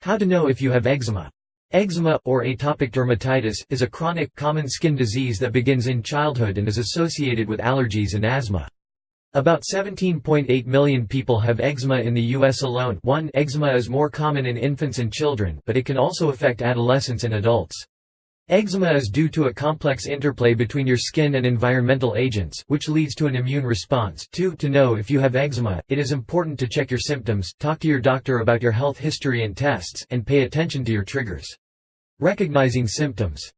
How to know if you have eczema. Eczema, or atopic dermatitis, is a chronic, common skin disease that begins in childhood and is associated with allergies and asthma. About 17.8 million people have eczema in the U.S. alone. Eczema is more common in infants and children, but it can also affect adolescents and adults. Eczema is due to a complex interplay between your skin and environmental agents, which leads to an immune response. To know if you have eczema, it is important to check your symptoms, talk to your doctor about your health history and tests, and pay attention to your triggers. Recognizing symptoms.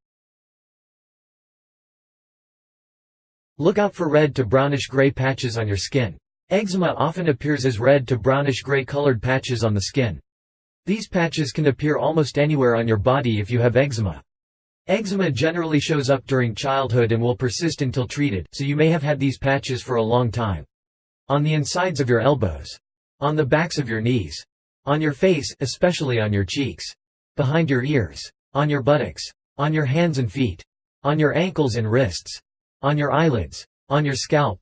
Look out for red to brownish-gray patches on your skin. Eczema often appears as red to brownish-gray colored patches on the skin. These patches can appear almost anywhere on your body if you have eczema. Eczema generally shows up during childhood and will persist until treated, so you may have had these patches for a long time. On the insides of your elbows. On the backs of your knees. On your face, especially on your cheeks. Behind your ears. On your buttocks. On your hands and feet. On your ankles and wrists. On your eyelids. On your scalp.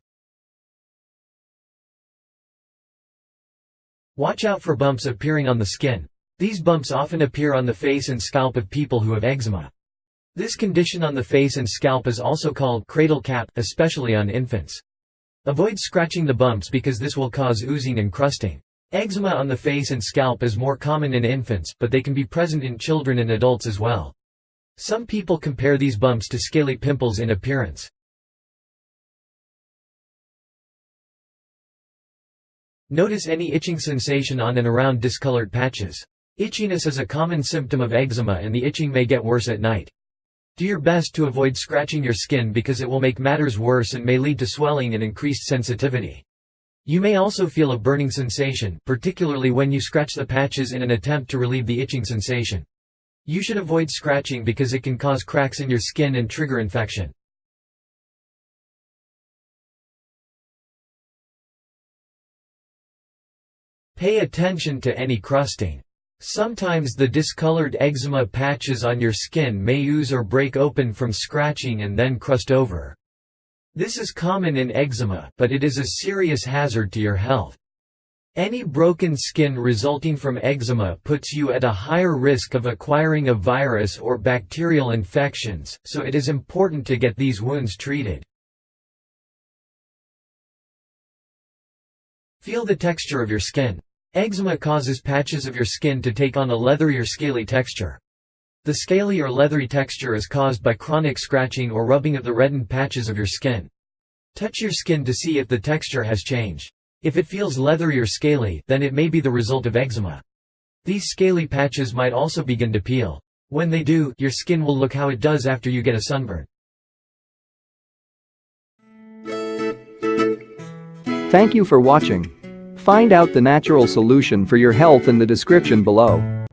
Watch out for bumps appearing on the skin. These bumps often appear on the face and scalp of people who have eczema. This condition on the face and scalp is also called cradle cap, especially on infants. Avoid scratching the bumps because this will cause oozing and crusting. Eczema on the face and scalp is more common in infants, but they can be present in children and adults as well. Some people compare these bumps to scaly pimples in appearance. Notice any itching sensation on and around discolored patches. Itchiness is a common symptom of eczema, and the itching may get worse at night. Do your best to avoid scratching your skin because it will make matters worse and may lead to swelling and increased sensitivity. You may also feel a burning sensation, particularly when you scratch the patches in an attempt to relieve the itching sensation. You should avoid scratching because it can cause cracks in your skin and trigger infection. Pay attention to any crusting. Sometimes the discolored eczema patches on your skin may ooze or break open from scratching and then crust over. This is common in eczema, but it is a serious hazard to your health. Any broken skin resulting from eczema puts you at a higher risk of acquiring a virus or bacterial infections, so it is important to get these wounds treated. Feel the texture of your skin. Eczema causes patches of your skin to take on a leathery or scaly texture. The scaly or leathery texture is caused by chronic scratching or rubbing of the reddened patches of your skin. Touch your skin to see if the texture has changed. If it feels leathery or scaly, then it may be the result of eczema. These scaly patches might also begin to peel. When they do, your skin will look how it does after you get a sunburn. Thank you for watching. Find out the natural solution for your health in the description below.